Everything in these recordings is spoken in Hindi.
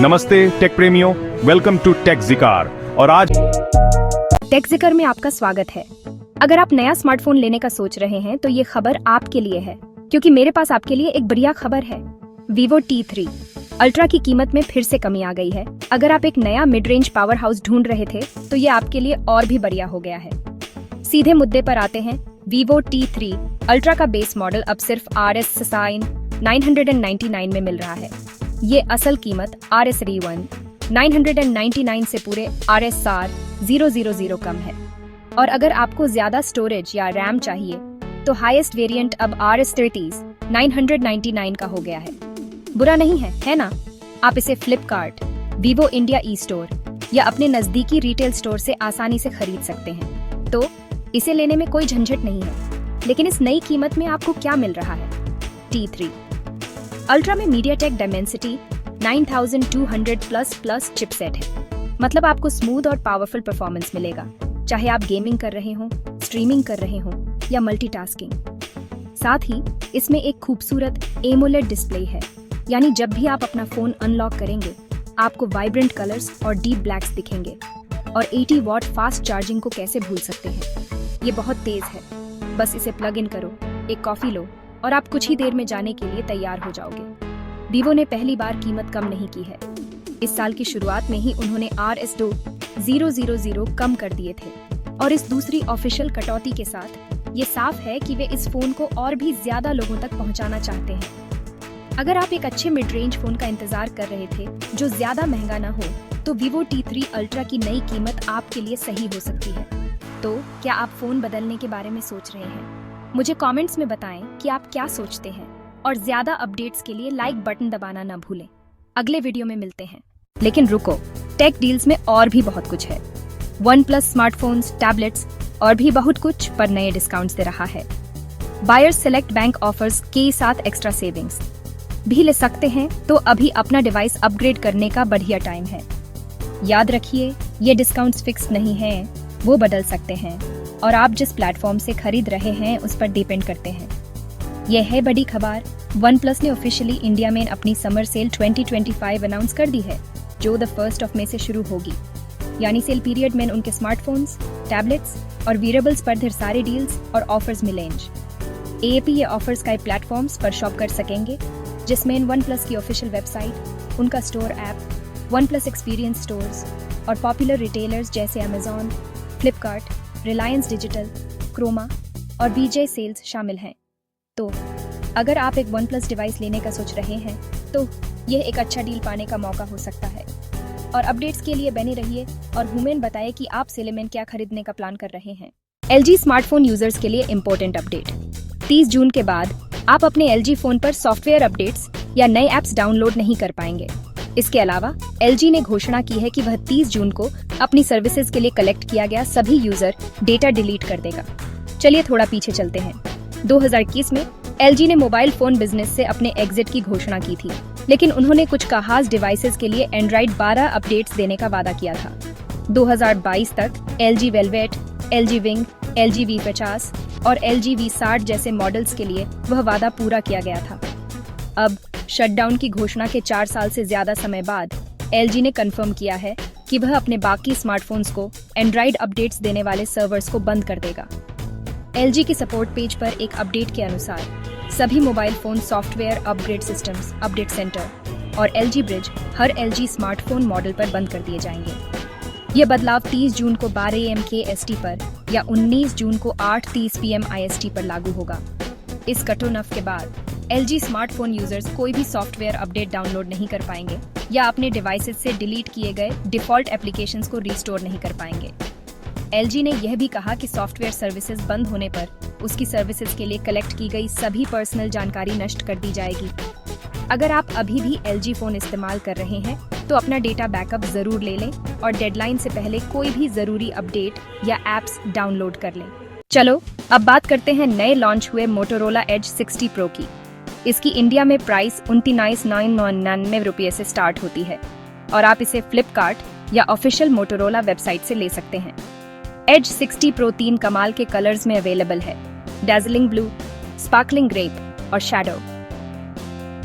नमस्ते टेक प्रेमियों, वेलकम टू टेक ज़िकार। और आज टेक ज़िकर में आपका स्वागत है। अगर आप नया स्मार्टफोन लेने का सोच रहे हैं तो ये खबर आपके लिए है, क्योंकि मेरे पास आपके लिए एक बढ़िया खबर है। Vivo T3 अल्ट्रा की कीमत में फिर से कमी आ गई है। अगर आप एक नया मिड रेंज पावर हाउस ढूंढ रहे थे तो ये आपके लिए और भी बढ़िया हो गया है। सीधे मुद्दे पर आते हैं। Vivo T3 अल्ट्रा का बेस मॉडल अब सिर्फ RS 999 में मिल रहा है। ये असल कीमत RS 999 से पूरे RS 000 कम है। और अगर आपको ज्यादा स्टोरेज या रैम चाहिए तो हाईएस्ट वेरिएंट अब RS 999 का हो गया है। बुरा नहीं है ना? आप इसे Flipkart, Vivo India e store या अपने नजदीकी रिटेल स्टोर से आसानी से खरीद सकते हैं। तो इसे लेने में कोई झंझट नहीं है। लेकिन इस नई कीमत में आपको क्या मिल रहा है? T3 अल्ट्रा में MediaTek Dimensity 9200 चिपसेट है। मतलब आपको स्मूथ और पावरफुल परफॉर्मेंस मिलेगा, चाहे आप गेमिंग कर रहे हो, स्ट्रीमिंग कर रहे हो या मल्टीटास्किंग। साथ ही इसमें एक खूबसूरत AMOLED डिस्प्ले है, यानी जब भी आप अपना फोन अनलॉक करेंगे आपको वाइब्रेंट कलर्स और डीप ब्लैक्स दिखेंगे। और 80 वॉट फास्ट चार्जिंग को कैसे भूल सकते हैं, ये बहुत तेज है। बस इसे प्लग इन करो, एक कॉफी लो और आप कुछ ही देर में जाने के लिए तैयार हो जाओगे। Vivo ने पहली बार कीमत कम नहीं की है। इस साल की शुरुआत में ही उन्होंने RS 000 कम कर दिए थे, और इस दूसरी ऑफिशियल कटौती के साथ ये साफ है कि वे इस फोन को और भी ज्यादा लोगों तक पहुंचाना चाहते हैं। अगर आप एक अच्छे मिड रेंज फोन का इंतजार कर रहे थे जो ज्यादा महंगा ना हो, तो Vivo T3 अल्ट्रा की नई कीमत आपके लिए सही हो सकती है। तो क्या आप फोन बदलने के बारे में सोच रहे हैं? मुझे कमेंट्स में बताएं कि आप क्या सोचते हैं, और ज्यादा अपडेट्स के लिए लाइक बटन दबाना ना भूलें। अगले वीडियो में मिलते हैं। लेकिन रुको, टेक डील्स में और भी बहुत कुछ है। OnePlus स्मार्टफोन्स, टैबलेट्स और भी बहुत कुछ पर नए डिस्काउंट्स दे रहा है। बायर्स सेलेक्ट बैंक ऑफर्स के साथ एक्स्ट्रा सेविंग्स भी ले सकते हैं, तो अभी अपना डिवाइस अपग्रेड करने का बढ़िया टाइम है। याद रखिए, ये डिस्काउंट्स फिक्स नहीं है, वो बदल सकते हैं और आप जिस प्लेटफॉर्म से खरीद रहे हैं उस पर डिपेंड करते हैं। यह है बड़ी खबर। OnePlus ने ऑफिशियली इंडिया में अपनी समर सेल 2025 अनाउंस कर दी है, जो 1 मई से शुरू होगी। यानी सेल पीरियड में उनके स्मार्टफोन्स, टैबलेट्स और वीरेबल्स पर ढेर सारे डील्स और ऑफर्स मिलेंगे। AAP ये ऑफर्स कई प्लेटफॉर्म्स पर शॉप कर सकेंगे, जिसमें OnePlus की ऑफिशियल वेबसाइट, उनका store app, OnePlus experience stores और पॉपुलर रिटेलर्स जैसे Amazon, फ्लिपकार्ट, रिलायंस डिजिटल, क्रोमा और BJ सेल्स शामिल हैं। तो अगर आप एक OnePlus डिवाइस लेने का सोच रहे हैं तो यह एक अच्छा डील पाने का मौका हो सकता है। और अपडेट्स के लिए बने रहिए और हुमेन बताएं कि आप सेल में क्या खरीदने का प्लान कर रहे हैं। LG स्मार्टफोन यूजर्स के लिए इम्पोर्टेंट अपडेट। 30 जून के बाद आप अपने LG फोन पर सॉफ्टवेयर अपडेट्स या नए ऐप्स डाउनलोड नहीं कर पाएंगे। इसके अलावा LG ने घोषणा की है कि वह 30 जून को अपनी सर्विसेज के लिए कलेक्ट किया गया सभी यूजर डेटा डिलीट कर देगा। चलिए थोड़ा पीछे चलते हैं। 2021 में LG ने मोबाइल फोन बिजनेस से अपने एग्जिट की घोषणा की थी, लेकिन उन्होंने कुछ खास डिवाइसेस के लिए Android 12 अपडेट्स देने का वादा किया था। 2022 तक LG Velvet, LG Wing, LG V50 और LG V60 जैसे मॉडल्स के लिए वह वादा पूरा किया गया था। अब शटडाउन की घोषणा के 4 साल से ज्यादा समय बाद LG ने कंफर्म किया है कि वह अपने बाकी स्मार्टफोन्स को Android अपडेट्स देने वाले सर्वर्स को बंद कर देगा। LG की सपोर्ट पेज पर एक अपडेट के अनुसार सभी mobile phone software upgrade systems, update centre और LG ब्रिज हर LG स्मार्टफोन मॉडल पर बंद कर दिए जाएंगे। ये बदलाव 30 जून को 12 AM KST पर या 19 जून को 8:30 PM IST पर लागू होगा। इस कटऑफ के बाद LG स्मार्टफोन यूजर्स कोई भी सॉफ्टवेयर अपडेट डाउनलोड नहीं कर पाएंगे या अपने डिवाइसेस से डिलीट किए गए डिफॉल्ट एप्लीकेशंस को रिस्टोर नहीं कर पाएंगे। LG ने यह भी कहा कि सॉफ्टवेयर सर्विसेज बंद होने पर उसकी सर्विसेज के लिए कलेक्ट की गई सभी पर्सनल जानकारी नष्ट कर दी जाएगी। अगर आप अभी भी LG फोन इस्तेमाल कर रहे हैं तो अपना डेटा बैकअप जरूर ले लें और डेडलाइन से पहले कोई भी जरूरी अपडेट या एप्स डाउनलोड कर लें। चलो अब बात करते हैं नए लॉन्च हुए Motorola Edge 60 Pro की। इसकी इंडिया में प्राइस 29,999 रुपये से स्टार्ट होती है और आप इसे फ्लिपकार्ट या ऑफिशियल मोटोरोला वेबसाइट से ले सकते हैं। Edge 60 Pro 3 कमाल के कलर्स में अवेलेबल है, डैजलिंग ब्लू, स्पार्कलिंग ग्रेप और शैडो।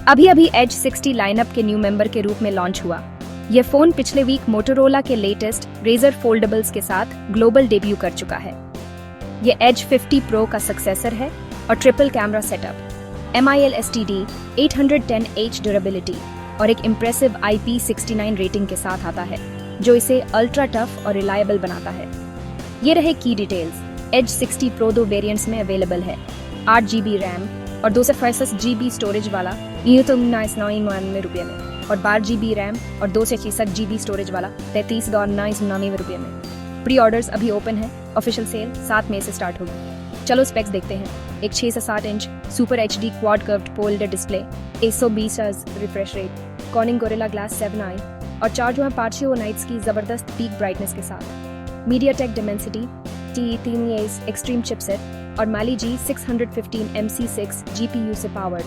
अभी Edge 60 लाइनअप के न्यू मेंबर के रूप में लॉन्च हुआ ये फोन पिछले वीक मोटोरोला के लेटेस्ट रेजर फोल्डेबल्स के साथ ग्लोबल डेब्यू कर चुका है। ये एज 50 प्रो का सक्सेसर है और triple camera setup, MIL STD, 810H durability और एक इम्प्रेसिव IP69 रेटिंग के साथ आता है, जो इसे अल्ट्रा टफ और रिलायबल बनाता है। ये रहे की डिटेल्स। एज 60 प्रो 2 वेरिएंट्स में अवेलेबल है, 8GB रैम और 256GB स्टोरेज वाला ₹1999 में, और 12GB रैम और 266GB स्टोरेज वाला ₹3399 में। प्री ऑर्डर्स अभी ओपन है, ऑफिशियल सेल 7 मई से स्टार्ट होगी। चलो स्पेक्स देखते हैं। एक 6 से 7 inch super HD quad curved folded display, 120 hertz refresh rate, cornering gorilla glass 7i और 4.5 नाइट्स की जबरदस्त पीक ब्राइटनेस के साथ। MediaTek Dimensity T3 extreme chipset और Mali G615 MC6 GPU से पावर्ड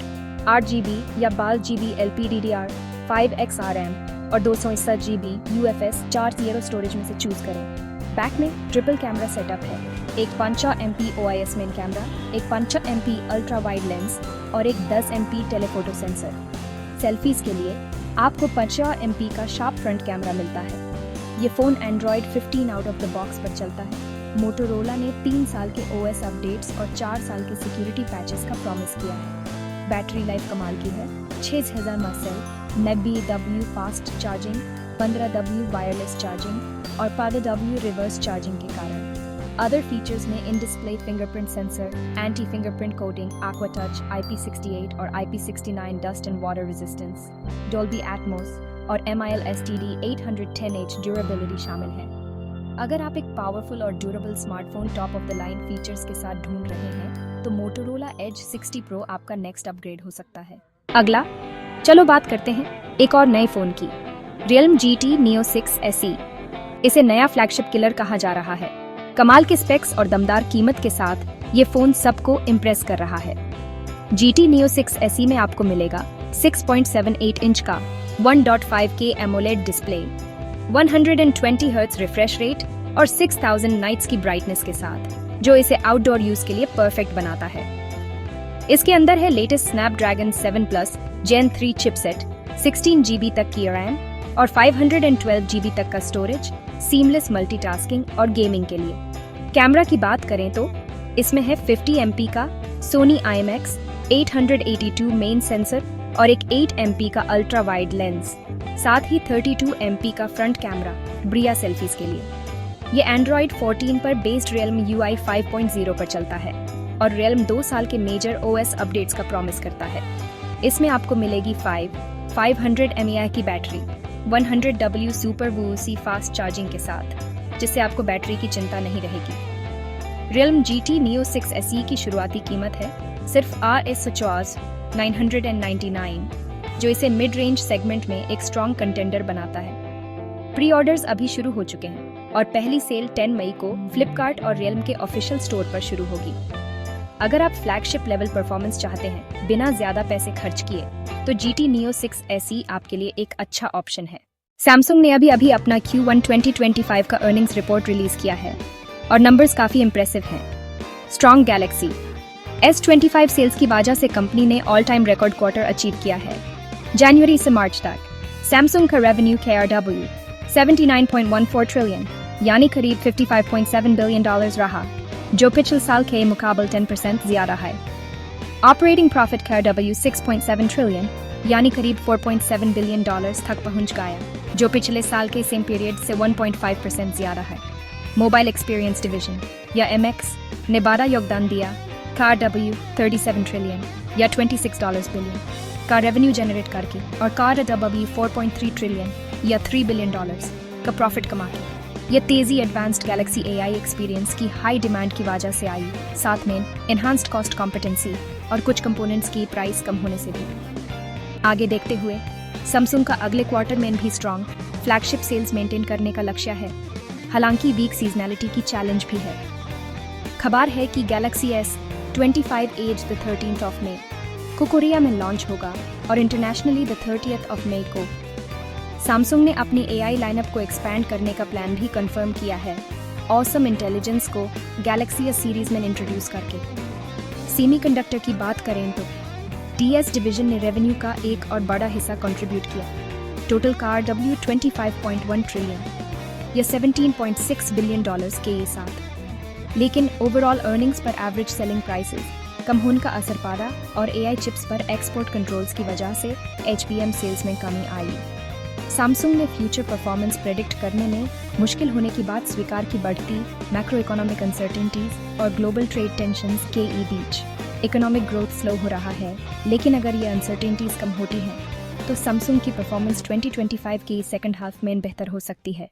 8GB या 12GB LPDDR 5X RAM और 261GB UFS 4.0 स्टोरेज में से चूज करें। बैक में ट्रिपल कैमरा सेटअप है, एक 5MP OIS मेन कैमरा, एक 5MP अल्ट्रा वाइड लेंस और एक 10MP टेलीफोटो सेंसर। सेल्फीज के लिए आपको 5MP का शार्प फ्रंट कैमरा मिलता है। ये phone Android 15 out of the box पर चलता है। मोटोरोला ने 3 साल के OS अपडेट्स और 4 साल के सिक्योरिटी पैचेस का प्रॉमिस किया है। बैटरी लाइफ कमाल की है, 6000 mAh, 90W fast charging, 15W wireless charging और 5W रिवर्स चार्जिंग के कारण। अदर फीचर्स में in display fingerprint sensor, anti fingerprint coating, aqua touch, IP68 और IP69 dust and water resistance, Dolby Atmos और MIL STD 810H ड्यूरेबिलिटी शामिल है। अगर आप एक पावरफुल और durable smartphone top of the line features के साथ ढूंढ रहे हैं, तो मोटोरोला एज 60 प्रो आपका नेक्स्ट अपग्रेड हो सकता है। अगला, चलो बात करते हैं एक और नए फोन की, Realme GT Neo 6 SE। इसे नया फ्लैगशिप किलर कहा जा रहा है। कमाल के स्पेक्स और दमदार कीमत के साथ ये फोन सबको इम्प्रेस कर रहा है। GT Neo 6 SE में आपको मिलेगा 6.78 इंच का 1.5K AMOLED display, 120 hertz refresh rate और 6000 नाइट्स की ब्राइटनेस के साथ, जो इसे आउटडोर यूज के लिए परफेक्ट बनाता है। इसके अंदर है latest Snapdragon 7 Plus Gen 3 chipset, 16GB तक की रैम और 512GB तक का स्टोरेज, सीमलेस मल्टीटास्किंग और गेमिंग के लिए। कैमरा की बात करें तो इसमें है 50MP का Sony IMX 882 मेन सेंसर और एक 8MP का अल्ट्रा वाइड लेंस, साथ ही 32MP का फ्रंट कैमरा ब्रिया सेल्फीज के लिए। ये एंड्रॉयड 14 पर बेस्ड Realme UI 5.0 पर चलता है और Realme 2 साल के मेजर OS अपडेट्स का प्रॉमिस करता है। इसमें आपको मिलेगी 500 mAh की battery, 100W super VOC fast charging के साथ, जिससे आपको बैटरी की चिंता नहीं रहेगी। Realme GT Neo 6 SE की शुरुआती कीमत है सिर्फ Rs 999, जो इसे मिड रेंज सेगमेंट में एक स्ट्रॉन्ग कंटेंडर बनाता है। प्री ऑर्डर्स अभी शुरू हो चुके हैं और पहली सेल 10 मई को फ्लिपकार्ट और Realme के ऑफिशियल स्टोर पर शुरू होगी। अगर आप फ्लैगशिप लेवल परफॉर्मेंस चाहते हैं बिना ज्यादा पैसे खर्च किए, तो GT Neo 6 SE आपके लिए एक अच्छा ऑप्शन है। सैमसंग ने अभी अपना Q1 2025 का अर्निंग्स रिपोर्ट रिलीज किया है और नंबर्स काफी इंप्रेसिव हैं। स्ट्रॉन्ग गैलेक्सी S25 सेल्स की वजह से कंपनी ने all time record quarter achieve किया है। जनवरी से मार्च तक सैमसंग का रेवेन्यू KRW 79.14 ट्रिलियन यानी करीब $55.7 बिलियन रहा, जो पिछले साल के मुकाबले 10% ज्यादा है। ऑपरेटिंग प्रॉफिट KRW 6.7 ट्रिलियन यानी करीब $4.7 बिलियन तक पहुंच गया, जो पिछले साल के सेम पीरियड से 1.5% ज्यादा है। मोबाइल एक्सपीरियंस डिवीजन या MX ने 12 योगदान दिया, KRW 37 ट्रिलियन या $26 बिलियन का रेवेन्यू जनरेट करके और KRW 4.3 ट्रिलियन या $3 बिलियन का प्रॉफिट कमा के। यह तेजी एडवांस्ड गैलेक्सी AI एक्सपीरियंस की हाई डिमांड की वजह से आई, साथ में एनहांस्ड कॉस्ट कॉम्पिटेंसी और कुछ कंपोनेंट्स की प्राइस कम होने से भी। आगे देखते हुए सैमसंग का अगले क्वार्टर में भी स्ट्रॉन्ग फ्लैगशिप सेल्स मेंटेन करने का लक्ष्य है, हालांकि वीक सीजनैलिटी की चैलेंज भी है। खबर है कि Galaxy S25 edge the 13th of May को कोरिया में लॉन्च होगा और internationally the 30th of May को। सैमसंग ने अपनी AI लाइनअप को एक्सपैंड करने का प्लान भी कंफर्म किया है, ऑसम इंटेलिजेंस को गैलेक्सी S सीरीज में इंट्रोड्यूस करके। सेमीकंडक्टर की बात करें तो DS डिवीजन ने रेवेन्यू का एक और बड़ा हिस्सा कंट्रीब्यूट किया। टोटल कार $25.1 ट्रिलियन या $17.6 बिलियन के साथ। लेकिन ओवरऑल अर्निंग्स पर एवरेज सेलिंग प्राइसेस कम होने का असर पड़ा और एआई चिप्स पर एक्सपोर्ट कंट्रोल्स की वजह से HBM सेल्स में कमी आई। सैमसंग ने फ्यूचर परफॉर्मेंस प्रेडिक्ट करने में मुश्किल होने की बात स्वीकार की। बढ़ती मैक्रो इकोनॉमिक अनसर्टेनिटीज और ग्लोबल ट्रेड टेंशंस के बीच इकोनॉमिक ग्रोथ स्लो हो रहा है, लेकिन अगर ये अनसर्टेनिटीज कम होती हैं तो सैमसंग की परफॉर्मेंस 2025 की सेकंड हाफ में बेहतर हो सकती है।